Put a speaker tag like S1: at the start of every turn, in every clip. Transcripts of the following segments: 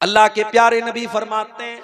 S1: अल्लाह के प्यारे नबी फरमाते हैं,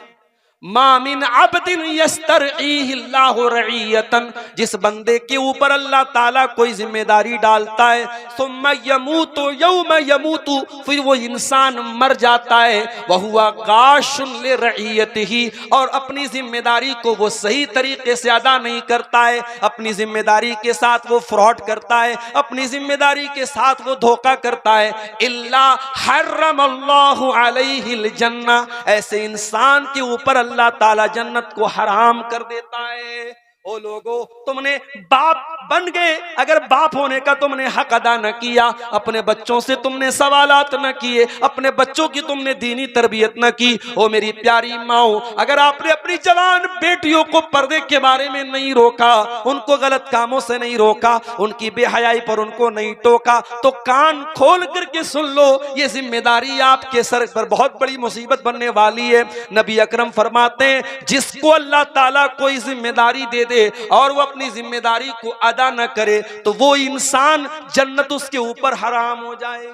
S1: मामिन अब्दिन यस्तरईहिल्लाहु रईयतन, जिस बंदे के ऊपर अल्लाह ताला कोई जिम्मेदारी डालता है, सुम्मा यमूतु यौम यमूतु, फिर वो इंसान मर जाता है, वहुवा गाशुन लिरईयतिही, और अपनी जिम्मेदारी को वो सही तरीके से अदा नहीं करता है, अपनी जिम्मेदारी के साथ वो फ्रॉड करता है, अपनी जिम्मेदारी के साथ वो धोखा करता है, इल्ला हर्रमल्लाहु अलैहिल जन्ना, ऐसे इंसान के ऊपर अल्लाह ताला जन्नत को हराम कर देता है। ओ लोगो, तुमने बाप बन गए, अगर बाप होने का तुमने हक अदा न किया, अपने बच्चों से तुमने सवालात न किए, अपने बच्चों की तुमने दीनी तरबियत न की, ओ मेरी प्यारी माओ, अगर आपने अपनी जवान बेटियों को पर्दे के बारे में नहीं रोका, उनको गलत कामों से नहीं रोका, उनकी बेहयाई पर उनको नहीं टोका, तो कान खोल करके सुन लो, ये जिम्मेदारी आपके सर पर बहुत बड़ी मुसीबत बनने वाली है। नबी अकरम फरमाते हैं, जिसको अल्लाह ताला कोई जिम्मेदारी दे और वो अपनी जिम्मेदारी को अदा न करे, तो वो इंसान जन्नत उसके ऊपर हराम हो जाएगी।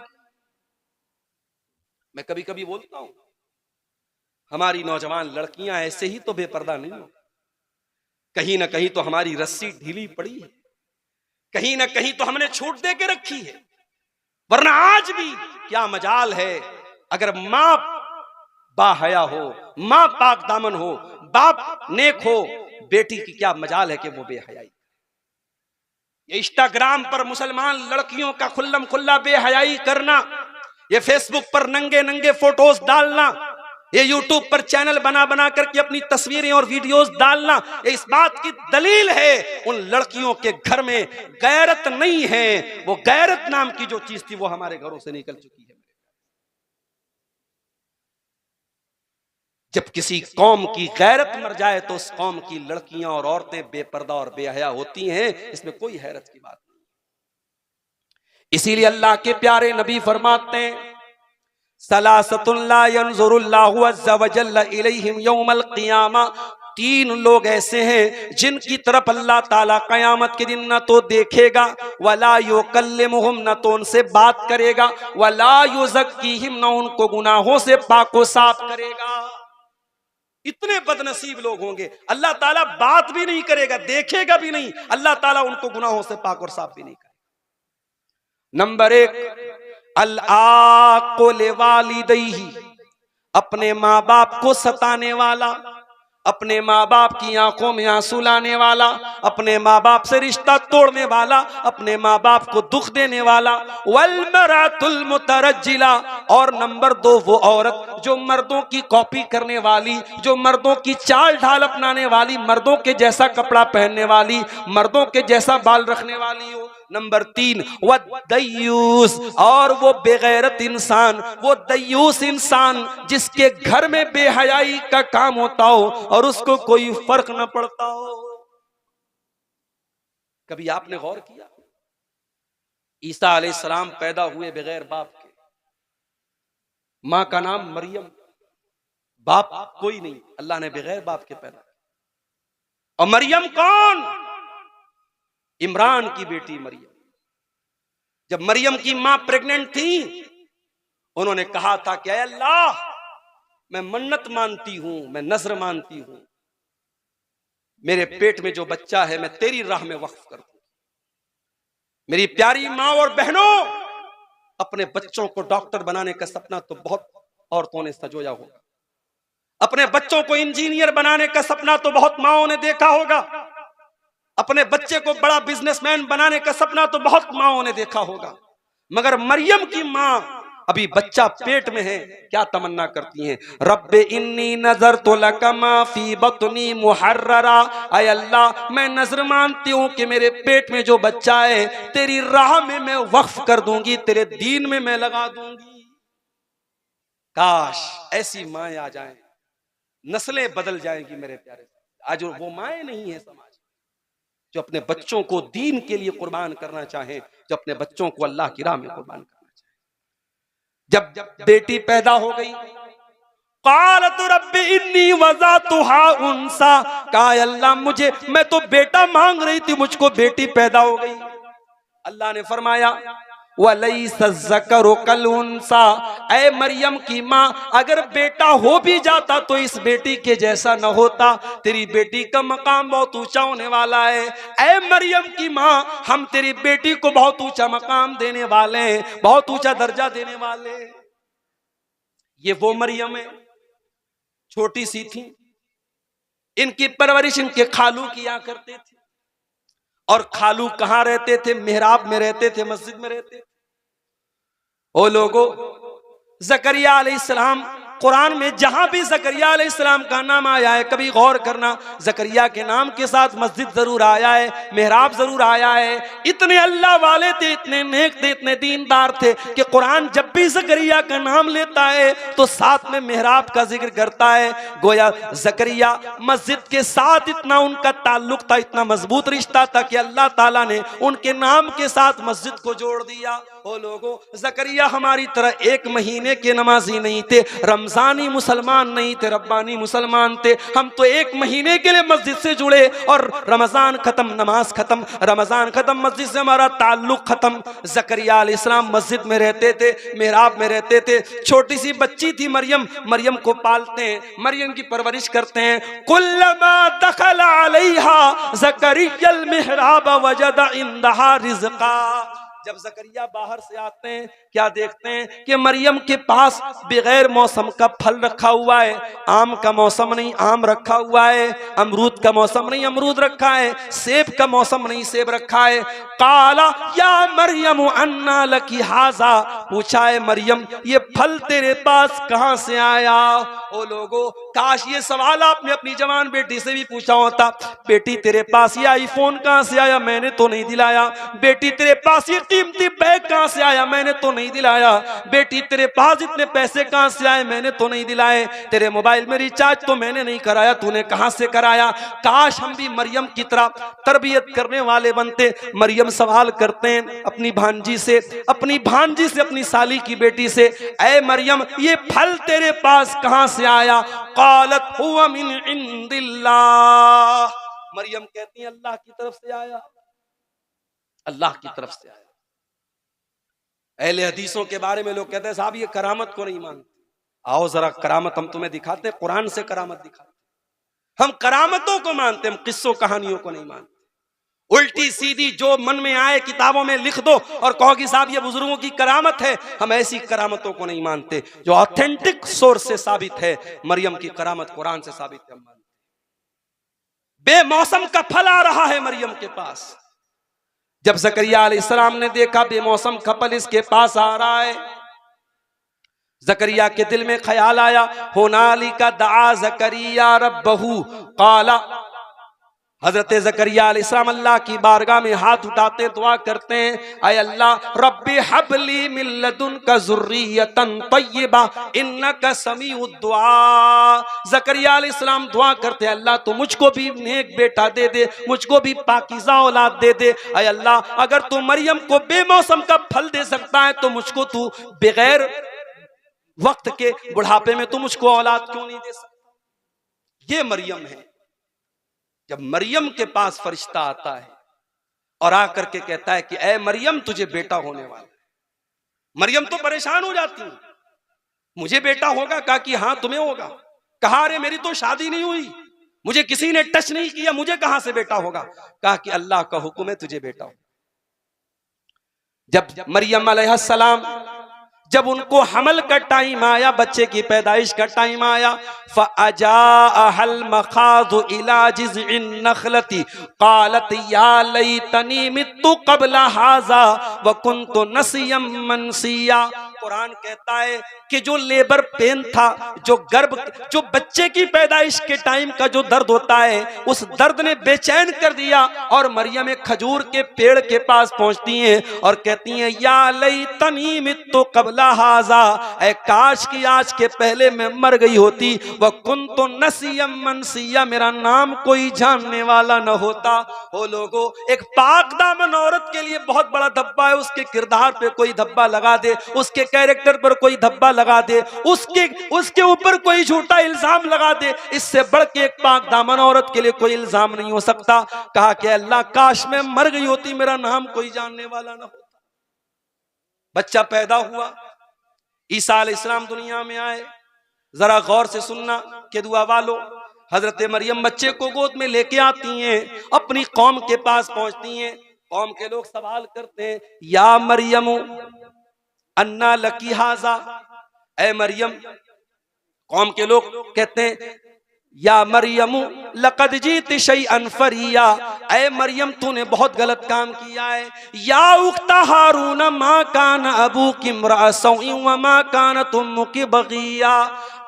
S1: मैं कभी कभी बोलता हूं, हमारी नौजवान लड़कियां ऐसे ही तो बेपर्दा नहीं हो, कहीं ना कहीं तो हमारी रस्सी ढीली पड़ी है, कहीं ना कहीं तो हमने छूट दे के रखी है, वरना आज भी क्या मजाल है, अगर मां बाहया हो, मां पाक दामन हो, बाप नेक हो, बेटी की क्या मजाल है कि वो बेहयाई। ये इंस्टाग्राम पर मुसलमान लड़कियों का खुल्लम खुल्ला बेहयाई करना, ये फेसबुक पर नंगे नंगे फोटोज डालना, ये यूट्यूब पर चैनल बना बना करके अपनी तस्वीरें और वीडियोस डालना, ये इस बात की दलील है उन लड़कियों के घर में गैरत नहीं है। वो गैरत नाम की जो चीज थी वो हमारे घरों से निकल चुकी है। जब किसी कौम की गैरत मर जाए तो उस कौम की लड़कियां और औरतें बेपर्दा और बेहया होती हैं, इसमें कोई हैरत की बात नहीं। इसीलिए अल्लाह के प्यारे नबी फरमाते हैं, सलासतुन ला यंजुरुल्लाहु अज़्ज़ा व जल्ला इलैहिम यौमल क़ियामा, तीन लोग ऐसे हैं जिनकी तरफ अल्लाह ताला कयामत के दिन न तो देखेगा, वला युकल्लिमुहुम, न तो उनसे बात करेगा, वला युज़क्कीहिम, न उनको गुनाहों से पाको साफ करेगा। इतने बदनसीब लोग होंगे, अल्लाह ताला बात भी नहीं करेगा, देखेगा भी नहीं, अल्लाह ताला उनको गुनाहों से पाक और साफ भी नहीं करेगा। नंबर एक, अल-आक़ु लिवालिदैहि, अपने माँ बाप को सताने वाला, अपने माँ बाप की आंखों में आंसू लाने वाला, अपने माँ बाप से रिश्ता तोड़ने वाला, अपने माँ बाप को दुख देने वाला। वल्मरातुल मुतरज्जिला, और नंबर दो, वो औरत जो मर्दों की कॉपी करने वाली, जो मर्दों की चाल ढाल अपनाने वाली, मर्दों के जैसा कपड़ा पहनने वाली, मर्दों के जैसा बाल रखने वाली हो। नंबर तीन, वह दय्यूस, और वो बेगैरत इंसान, वो दय्यूस इंसान जिसके घर में बेहयाई का काम होता हो और उसको कोई फर्क न पड़ता हो। कभी आपने गौर किया, ईसा अलैहिस्सलाम पैदा हुए बगैर बाप के, मां का नाम मरियम, बाप कोई नहीं, अल्लाह ने बगैर बाप के पैदा किया। और मरियम कौन? इमरान की बेटी मरियम। जब मरियम की मां प्रेग्नेंट थी, उन्होंने कहा था कि ऐ अल्लाह, मैं मन्नत मानती हूं, मैं नजर मानती हूं, मेरे पेट में जो बच्चा है मैं तेरी राह में वक्फ कर दूं। मेरी प्यारी मां और बहनों, अपने बच्चों को डॉक्टर बनाने का सपना तो बहुत औरतों ने सजोया होगा, अपने बच्चों को इंजीनियर बनाने का सपना तो बहुत माओं ने देखा होगा, अपने बच्चे को बड़ा बिजनेसमैन बनाने का सपना तो बहुत माओं ने देखा होगा, मगर मरियम की मां अभी बच्चा पेट में है, क्या तमन्ना करती हैं? रब्बे इन्नी नज़रतु लका मा फी बतनी मुहर्ररा, ऐ अल्लाह, मैं नजर मानती हूं कि मेरे पेट में जो बच्चा है तेरी राह में मैं वक्फ कर दूंगी, तेरे दीन में मैं लगा दूंगी। काश ऐसी माएं आ जाएं, नस्लें बदल जाएंगी मेरे प्यारे। आज वो माएं नहीं है समाज जो अपने बच्चों को दीन के लिए कुर्बान करना चाहे, जो अपने बच्चों को अल्लाह की राह में कुर्बान करना चाहे। जब बेटी पैदा हो गई, क़ालत रब्बी इन्नी वज़अतुहा उन्सा, कहा अल्लाह मुझे, मैं तो बेटा मांग रही थी, मुझको बेटी पैदा हो गई। अल्लाह ने फरमाया वलैसा ज़करु कल उन्सा, ऐ मरियम की माँ अगर बेटा हो भी जाता तो इस बेटी के जैसा न होता, तेरी बेटी का मकाम बहुत ऊंचा होने वाला है। ऐ मरियम की माँ हम तेरी बेटी को बहुत ऊंचा मकाम देने वाले हैं, बहुत ऊंचा दर्जा देने वाले हैं। ये वो मरियम है, छोटी सी थी, इनकी परवरिश इनके खालू किया करते थे। और खालू कहां रहते थे? मेहराब में रहते थे, मस्जिद में रहते थे। ओ लोगो, ज़करिया अलैहिस्सलाम, कुरान में जहां भी ज़करिया अलैहिस्सलाम का नाम आया है, कभी गौर करना, ज़करिया के नाम के साथ मस्जिद जरूर आया है, मेहराब जरूर आया है। इतने अल्लाह वाले थे, इतने नेक थे, इतने दीनदार थे कि कुरान जब भी ज़करिया का नाम लेता है तो साथ में मेहराब का जिक्र करता है। गोया ज़करिया मस्जिद के साथ इतना उनका ताल्लुक था, इतना मजबूत रिश्ता था कि अल्लाह ताला ने उनके नाम के साथ मस्जिद को जोड़ दिया। ओ लोगो, ज़करिया हमारी तरह एक महीने के नमाजी नहीं थे, रमजानी मुसलमान नहीं थे, रब्बानी मुसलमान थे। हम तो एक महीने के लिए मस्जिद से जुड़े और रमजान खत्म, नमाज खत्म, रमजान खत्म, मस्जिद से हमारा ताल्लुक खत्म। ज़करिया अलैहिस्सलाम मस्जिद में रहते थे, मेहराब में रहते थे। छोटी सी बच्ची थी मरियम, मरियम को पालते हैं, मरियम की परवरिश करते हैं। कुल्लमा दखल अलैहा ज़करियल मिहराब वजद इंदहा रिज़्क़ा, जब ज़करिया बाहर से आते हैं क्या देखते हैं कि मरियम के पास बगैर मौसम का फल रखा हुआ है। आम का मौसम नहीं, आम रखा हुआ है, अमरूद का मौसम नहीं, अमरूद रखा है, सेब का मौसम नहीं, सेब रखा है। काला या मरियम अन्ना लकी हाजा, पूछा है मरियम ये फल तेरे पास कहां से आया। ओ लोगो, काश ये सवाल आपने अपनी जवान बेटी से भी पूछा होता। बेटी तेरे पास ये आईफोन कहां से आया, मैंने तो नहीं दिलाया। बेटी तेरे पास ये कीमती बैग कहां से आया, मैंने तो नहीं दिलाया। बेटी तेरे पास इतने पैसे कहां से आए, मैंने तो नहीं दिलाए। तेरे मोबाइल में रिचार्ज तो मैंने नहीं कराया, तूने कहां से कराया। काश हम भी मरियम की तरह तरबियत करने वाले बनते। मरियम सवाल करते हैं अपनी भांजी से, अपनी साली की बेटी से, ऐ मरियम ये फल तेरे पास कहां से आया। क़ालत हुवा मिन इंदिल्लाह, मरियम कहती है अल्लाह की तरफ से आया, अल्लाह की तरफ से आया। अहले हदीसों के बारे में लोग कहते हैं साहब ये करामत को नहीं मानते। आओ जरा करामत हम तुम्हें दिखाते हैं, कुरान से करामत दिखाते। हम करामतों को मानते, हम किस्सों कहानियों को नहीं मानते। उल्टी सीधी जो मन में आए किताबों में लिख दो और कहो कि साहब ये बुजुर्गों की करामत है, हम ऐसी करामतों को नहीं मानते। जो ऑथेंटिक सोर्स से साबित है, मरियम की करामत कुरान से साबित है, हम मानते। बेमौसम का फल आ रहा है मरियम के पास। जब ज़करिया अलैहिस्सलाम ने देखा बेमौसम का फल इसके पास आ रहा है, ज़करिया के दिल में ख्याल आया, हुनालिका दआ ज़करिया रब्बहू क़ाला, हजरत ज़करिया अलैहिस्सलाम अल्लाह की बारगाह में हाथ उठाते दुआ करते हैं, ऐ अल्लाह रब्बी हबली मिन लदुनका ज़ुर्रियतन तय्यबा इन्नका समीउद दुआ। ज़करिया अलैहिस्सलाम दुआ करते हैं अल्लाह तो मुझको भी नेक बेटा दे दे, मुझको भी पाकीज़ा औलाद दे दे। ऐ अल्लाह अगर तू मरियम को बेमौसम का फल दे सकता है तो मुझको तू बगैर वक्त के बुढ़ापे में तू मुझको औलाद क्यों नहीं दे सकता। ये मरियम है। जब मरियम के पास फरिश्ता आता है और आकर के कहता है कि ऐ मरियम तुझे बेटा होने वाला है, मरियम तो परेशान हो जाती है, मुझे बेटा होगा? कहा कि हाँ तुम्हें होगा। कहा अरे मेरी तो शादी नहीं हुई, मुझे किसी ने टच नहीं किया, मुझे कहां से बेटा होगा? कहा कि अल्लाह का हुक्म है तुझे बेटा होगा। जब मरियम अलैहिस्सलाम जब उनको हमल का टाइम आया, बच्चे की पैदाइश का टाइम आया, फ़अजाअहल मखाज़ु इला जिज़इन नख़लती क़ालत या लैतनी मित्तु क़ब्ल हाज़ा व कुन्तु नसियम मनसिया। कुरान कहता है कि जो लेबर पेन था, जो बच्चे की पैदाइश के टाइम का जो दर्द होता है, उस दर्द ने बेचैन कर दिया। और मरियम एक खजूर के पेड़ के पास पहुंचती हैं और कहती हैं या लैतनी मित्तु क़ब्ल हाज़ा, ऐ काश की आज के पहले मैं मर गई होती। व कुन्तु नसियम मनसिया, मेरा नाम कोई जानने वाला न होता। ओ लोगो, एक पाक दामन औरत के लिए बहुत बड़ा धब्बा है, उसके किरदार पे कोई धब्बा लगा दे, उसके कैरेक्टर पर कोई धब्बा लगा दे, उसके ऊपर कोई झूठा इल्जाम लगा दे, इससे बढ़ के एक पाक दामन औरत के लिए कोई इल्जाम नहीं हो सकता। कहा कि अल्लाह काश मैं मर गई होती, मेरा नाम कोई जानने वाला ना होता। बच्चा पैदा हुआ, ईसा अलैहिस्सलाम दुनिया में आए। जरा गौर से सुनना कि दुआ वालो, हजरत मरियम बच्चे को गोद में लेके आती हैं, अपनी कौम के पास पहुंचती हैं। कौम के लोग सवाल करते हैं, या मरियम अन्ना लकी हाजा, ए मरियम। कौम के लोग कहते हैं, या मरियम लक़द जीत शैअन फरिया, ए मरियम तूने बहुत गलत काम किया है। या उख्ता हारून मा कान अबूकी इम्रा सौइन व मा कानत उम्मुकी बगिया,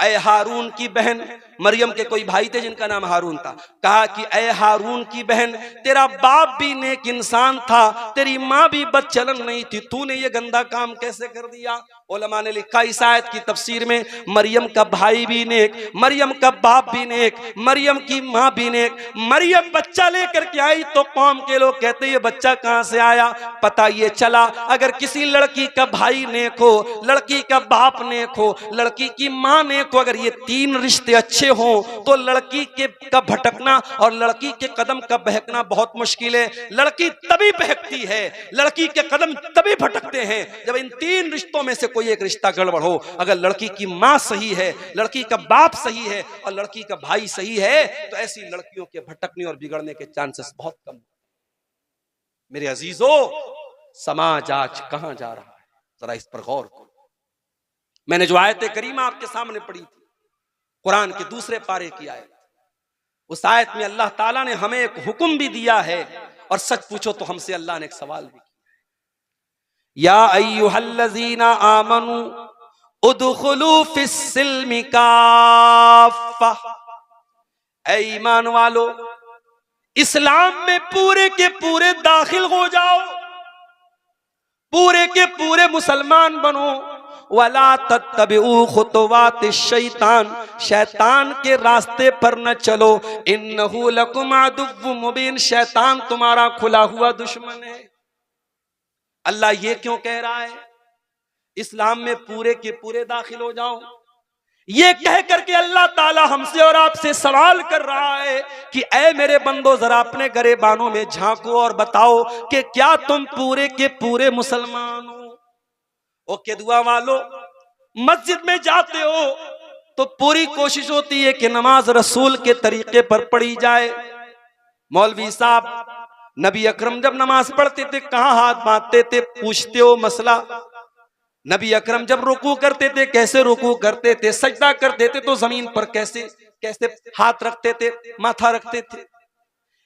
S1: ए हारून की बहन। मरियम के कोई भाई थे जिनका नाम हारून था। कहा कि ए हारून की बहन, तेरा बाप भी नेक इंसान था, तेरी माँ भी बदचलन नहीं थी, तूने ये गंदा काम कैसे कर दिया। उलमा ने लिखा इस आयत की तफसीर में, मरियम का भाई भी नेक, मरियम का बाप भी नेक, मरियम की माँ भी नेक। मरियम बच्चा लेकर के आई तो कौम के लोग कहते ये बच्चा कहाँ से आया। पता ये चला अगर किसी लड़की का भाई नेक हो, लड़की का बाप नेक हो, लड़की की माँ नेक हो, अगर ये तीन रिश्ते अच्छे हो तो लड़की के का भटकना और लड़की के कदम का बहकना बहुत मुश्किल है। लड़की तभी बहकती है, लड़की के कदम तभी भटकते हैं जब इन तीन रिश्तों में से कोई एक रिश्ता गड़बड़ हो। अगर लड़की की माँ सही है, लड़की का बाप सही है और लड़की का भाई सही है तो ऐसी लड़कियों के भटकने और बिगड़ने के चांसेस बहुत कम। मेरे अजीजों, समाज आज कहां जा रहा है, जरा इस पर गौर करो। मैंने जो आयत करीमा आपके सामने पढ़ी थी, कुरान के दूसरे पारे की आयत, उस आयत में अल्लाह ताला ने हमें एक हुक्म भी दिया है और सच पूछो तो हमसे अल्लाह ने एक सवाल भी किया। या अय्युहल्लज़ीना आमनू उदखुलू फिस्सिल्मि काफ़ा, ऐ ईमान वालो इस्लाम में पूरे के पूरे दाखिल हो जाओ, पूरे के पूरे मुसलमान बनो। वला तत्तबिउ खुतवात शैतान, शैतान के रास्ते पर न चलो। इन्नहु लकुम अदुव्वुम मुबीन, शैतान तुम्हारा खुला हुआ दुश्मन है। अल्लाह ये क्यों कह रहा है इस्लाम में पूरे के पूरे दाखिल हो जाओ? ये कह करके अल्लाह ताला हमसे और आपसे सवाल कर रहा है कि ऐ मेरे बंदो, जरा अपने गरेबानों में झांको और बताओ कि क्या तुम पूरे के पूरे मुसलमान हो? ओके दुआ वालो, मस्जिद में जाते हो तो पूरी कोशिश होती है कि नमाज रसूल के तरीके पर पढ़ी जाए। मौलवी साहब, नबी अकरम जब नमाज पढ़ते थे कहाँ हाथ बांधते थे? पूछते हो मसला। नबी अकरम जब रुकू करते थे कैसे रुकू करते थे? सजदा करते थे तो जमीन पर कैसे कैसे हाथ रखते थे, माथा रखते थे?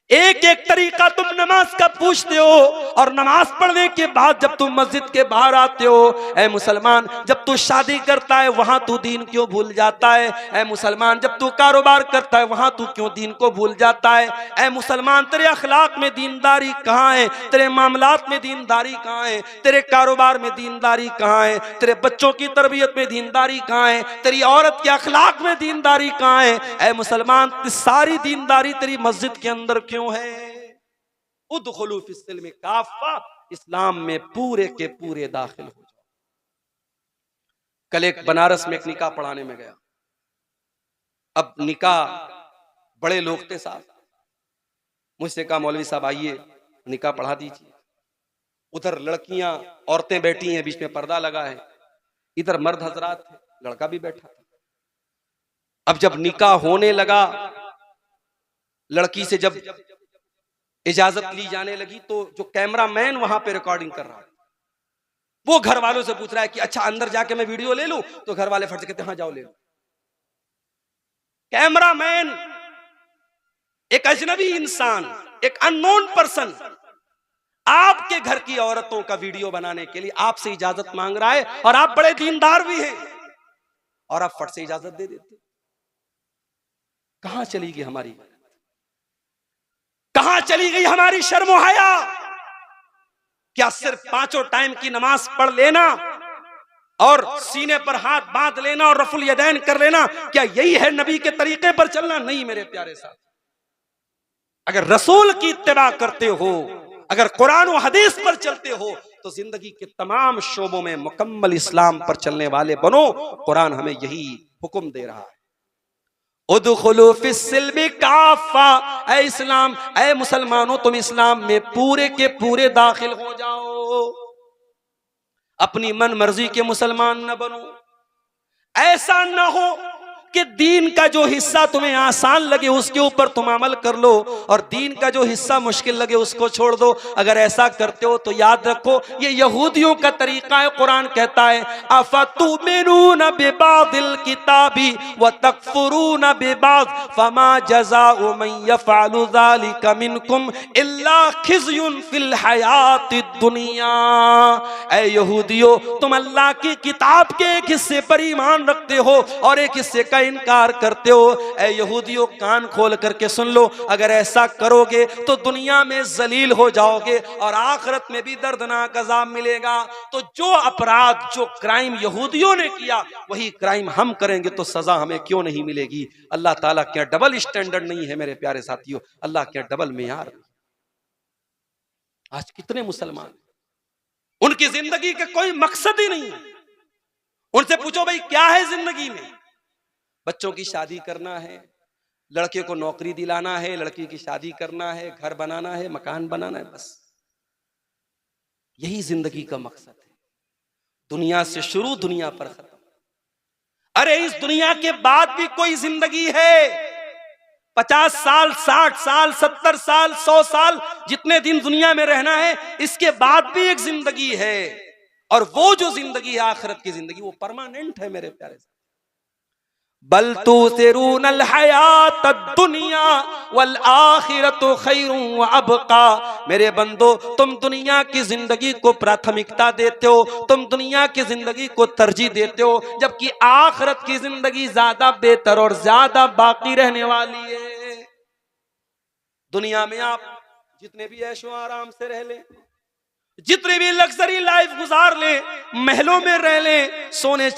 S1: एक एक तरीका तुम नमाज का पूछते हो और नमाज पढ़ने के बाद जब तुम मस्जिद के बाहर आते हो, ऐ मुसलमान जब तू शादी करता है वहां तू दीन क्यों भूल जाता है? ऐ मुसलमान जब तू कारोबार करता है वहां तू क्यों दीन को भूल जाता है? ऐ मुसलमान तेरे अखलाक में दीनदारी कहाँ है? तेरे मामलात में दीनदारी कहाँ है? तेरे कारोबार में दीनदारी कहाँ है? तेरे बच्चों की तरबियत में दीनदारी कहाँ है? तेरी औरत के अखलाक में दीनदारी कहाँ है? ऐ मुसलमान सारी दीनदारी तेरी मस्जिद के अंदर क्यों है? उदखुलू फिस्सिल्मि काफ़ा, इस्लाम में पूरे के पूरे दाखिल हो जाओ। कल एक बनारस में एक निकाह पढ़ाने में गया। अब निकाह बड़े लोग थे साहब, मुझसे कहा मौलवी साहब आइए निकाह पढ़ा दीजिए। उधर लड़कियां औरतें बैठी हैं, बीच में पर्दा लगा है, इधर मर्द हजरात थे, लड़का भी बैठा था। अब जब निकाह होने लगा, लड़की से जब इजाजत ली जाने लगी तो जो कैमरामैन वहां पे रिकॉर्डिंग कर रहा है वो घर वालों से पूछ रहा है कि अच्छा अंदर जाके मैं वीडियो ले लूं? तो घर वाले फट से कहते हाँ जाओ ले लो। कैमरामैन एक अजनबी इंसान, एक अननोन पर्सन आपके घर की औरतों का वीडियो बनाने के लिए आपसे इजाजत मांग रहा है और आप बड़े दीनदार भी हैं और आप फट से इजाजत दे देते। कहां चली गई हमारी, कहां चली गई हमारी शर्म हया? क्या सिर्फ पांचों टाइम की नमाज पढ़ लेना और सीने पर हाथ बांध लेना और रफुल यदैन कर लेना, क्या यही है नबी के तरीके पर चलना? नहीं मेरे प्यारे साथ, अगर रसूल की इत्तिबा करते हो, अगर कुरान और हदीस पर चलते हो तो जिंदगी के तमाम शोबों में मुकम्मल इस्लाम पर चलने वाले बनो। कुरान हमें यही हुक्म दे रहा है, उदखुलू फिस्सिल्मि काफ़ा, ऐ इस्लाम, ऐ मुसलमानों तुम इस्लाम में पूरे के पूरे दाखिल हो जाओ। अपनी मन मर्जी के मुसलमान न बनो। ऐसा न हो कि दीन का जो हिस्सा तुम्हें आसान लगे उसके ऊपर तुम अमल कर लो और दीन का जो हिस्सा मुश्किल लगे उसको छोड़ दो। अगर ऐसा करते हो तो याद रखो ये यहूदियों का तरीका है। कुरान कहता है अफतुमिनून बिबादिल किताबी व तकफुरून बिबाद फमा जज़ाउ मन यफअलु ज़ालिका मिनकुम इल्ला खिज़युन फिल हयातिद दुनिया। ऐ यहूदियों, तुम अल्लाह की किताब के एक हिस्से पर ईमान रखते हो और एक हिस्से का इनकार करते हो। ऐ यहूदियों, कान खोल करके सुन लो, अगर ऐसा करोगे तो दुनिया में जलील हो जाओगे और आखिरत में भी दर्दनाक अज़ाब मिलेगा। तो जो अपराध, जो क्राइम यहूदियों ने किया वही क्राइम हम करेंगे तो सजा हमें क्यों नहीं मिलेगी? अल्लाह ताला क्या डबल स्टैंडर्ड नहीं है मेरे प्यारे साथियों? अल्लाह क्या डबल मेयार? आज कितने मुसलमान, उनकी जिंदगी का कोई मकसद ही नहीं है। उनसे पूछो भाई क्या है जिंदगी में? बच्चों की शादी करना है, लड़के को नौकरी दिलाना है, लड़की की शादी करना है, घर बनाना है, मकान बनाना है, बस यही जिंदगी का मकसद है। दुनिया से शुरू, दुनिया पर खत्म। अरे इस दुनिया के बाद भी कोई जिंदगी है? 50 साल, 60 साल, 70 साल, 100 साल, जितने दिन दुनिया में रहना है, इसके बाद भी एक जिंदगी है। और वो जो जिंदगी है आखिरत की जिंदगी, वो परमानेंट है मेरे प्यारे। बल तुसिरूनल हयातद दुनिया वल आखिरतु खैरुन व अबका। मेरे बंदो, तुम दुनिया की जिंदगी को प्राथमिकता देते हो, तुम दुनिया की जिंदगी को तरजीह देते हो, जबकि आखिरत की जिंदगी ज्यादा बेहतर और ज्यादा बाकी रहने वाली है। दुनिया में आप जितने भी ऐशो आराम से रह लें, जितनी भी लग्जरी लाइफ गुजार ले, महलों में रह ले, सोने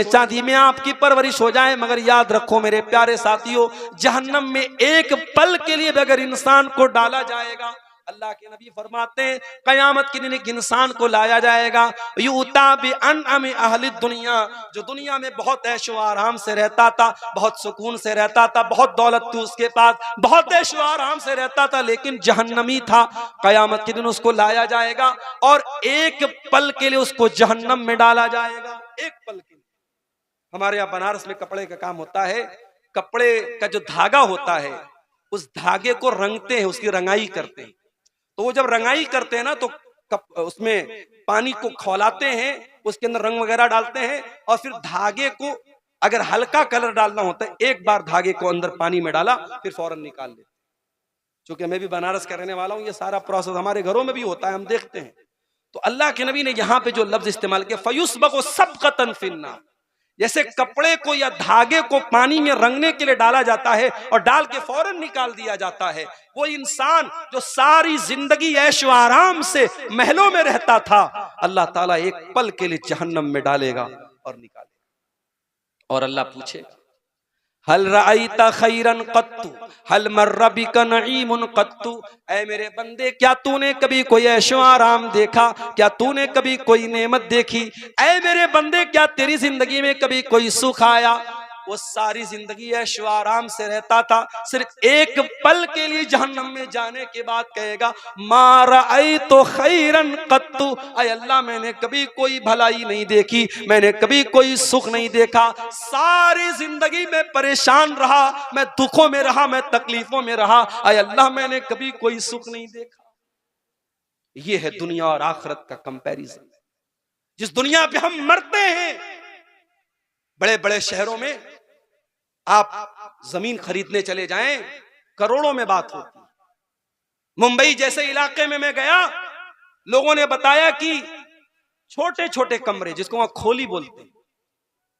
S1: चांदी में आपकी परवरिश हो जाए, मगर याद रखो मेरे प्यारे साथियों, जहन्नम में एक पल के लिए भी अगर इंसान को डाला जाएगा, अल्लाह के नबी फरमाते हैं कयामत के दिन एक इंसान को लाया जाएगा, यूता बि अनअमी अहली दुनिया, जो दुनिया में बहुत ऐशो आराम से रहता था, बहुत सुकून से रहता था, बहुत दौलत थी उसके पास, बहुत ऐशो आराम से रहता था, लेकिन जहन्नमी था। कयामत के दिन उसको लाया जाएगा और एक पल के लिए उसको जहन्नम में डाला जाएगा। एक पल के लिए। हमारे यहाँ बनारस में कपड़े का काम होता है, कपड़े का जो धागा होता है उस धागे को रंगते हैं, उसकी रंगाई करते हैं। तो वो जब रंगाई करते हैं ना, तो उसमें पानी को खौलाते हैं, उसके अंदर रंग वगैरह डालते हैं और फिर धागे को अगर हल्का कलर डालना होता है, एक बार धागे को अंदर पानी में डाला फिर फौरन निकाल लेते। चूंकि मैं भी बनारस का रहने वाला हूं, ये सारा प्रोसेस हमारे घरों में भी होता है, हम देखते हैं। तो अल्लाह के नबी ने यहाँ पे जो लफ्ज इस्तेमाल किया, फयुस्बगु सबकतन फिन्नार, जैसे कपड़े को या धागे को पानी में रंगने के लिए डाला जाता है और डाल के फौरन निकाल दिया जाता है, वो इंसान जो सारी जिंदगी ऐशो आराम से महलों में रहता था, अल्लाह ताला एक पल के लिए जहन्नम में डालेगा और निकालेगा। और अल्लाह पूछेगा हल राइता खैरन कत्तु हल मर्रा बिका नईमुन कत्तु। ऐ मेरे बंदे, क्या तूने कभी कोई ऐशो आराम देखा? क्या तूने कभी कोई नेमत देखी? ऐ मेरे बंदे, क्या तेरी जिंदगी में कभी कोई सुख आया? वो सारी जिंदगी ऐशो आराम से रहता था, सिर्फ एक पल के लिए जहन्नम में जाने के बाद कहेगा मा रअयतु खैरन कत्तु। ऐ अल्लाह, मैंने कभी कोई भलाई नहीं देखी, मैंने कभी कोई सुख नहीं देखा, सारी जिंदगी में परेशान रहा, मैं दुखों में रहा, मैं तकलीफों में रहा, ऐ अल्लाह मैंने कभी कोई सुख नहीं देखा। ये है दुनिया और आखिरत का कंपैरिजन। जिस दुनिया पे हम मरते हैं, बड़े बड़े शहरों में आप जमीन खरीदने चले जाएं, करोड़ों में बात होती है। मुंबई जैसे इलाके में मैं गया, लोगों ने बताया कि छोटे छोटे कमरे, जिसको वहां खोली बोलते हैं,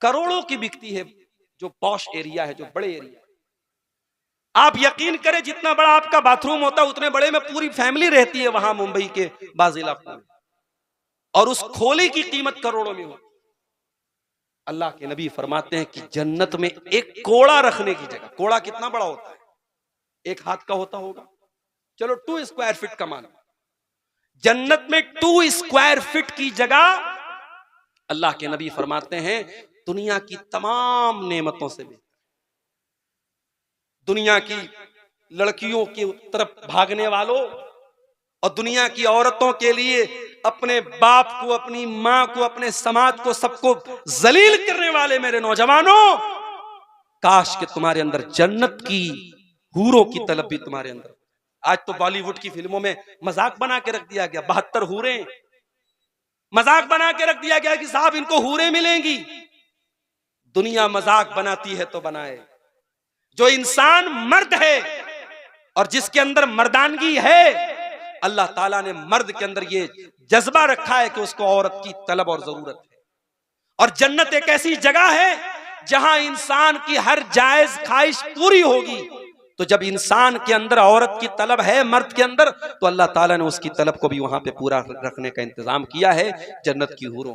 S1: करोड़ों की बिकती है। जो पॉश एरिया है, जो बड़े एरिया, आप यकीन करें जितना बड़ा आपका बाथरूम होता है उतने बड़े में पूरी फैमिली रहती है वहां मुंबई के बाज़ इलाकों में, और उस खोली की कीमत करोड़ों में होती है। अल्लाह के नबी फरमाते हैं कि जन्नत में एक कोड़ा रखने की जगह, कोड़ा कितना बड़ा होता है? एक हाथ का होता होगा, चलो 2 स्क्वायर फीट का मान, जन्नत में 2 स्क्वायर फीट की जगह अल्लाह के नबी फरमाते हैं दुनिया की तमाम नेमतों से बेहतर। दुनिया की लड़कियों की तरफ भागने वालों और दुनिया की औरतों के लिए अपने बाप को, अपनी मां को, अपने समाज को, सबको जलील करने वाले मेरे नौजवानों, काश कि तुम्हारे अंदर जन्नत की हूरों की तलब भी तुम्हारे अंदर। आज तो बॉलीवुड की फिल्मों में मजाक बना के रख दिया गया, 72 हूरें मजाक बना के रख दिया गया कि साहब इनको हूरें मिलेंगी। दुनिया मजाक बनाती है तो बनाए, जो इंसान मर्द है और जिसके अंदर मर्दानगी है, अल्लाह ताला ने मर्द के अंदर ये जज्बा रखा है कि उसको औरत की तलब और जरूरत है। और जन्नत एक ऐसी जगह है जहां इंसान की हर जायज ख्वाहिश पूरी होगी। तो जब इंसान के अंदर औरत की तलब है, मर्द के अंदर, तो अल्लाह ताला ने उसकी तलब को भी वहां पे पूरा रखने का इंतजाम किया है जन्नत की हूरों।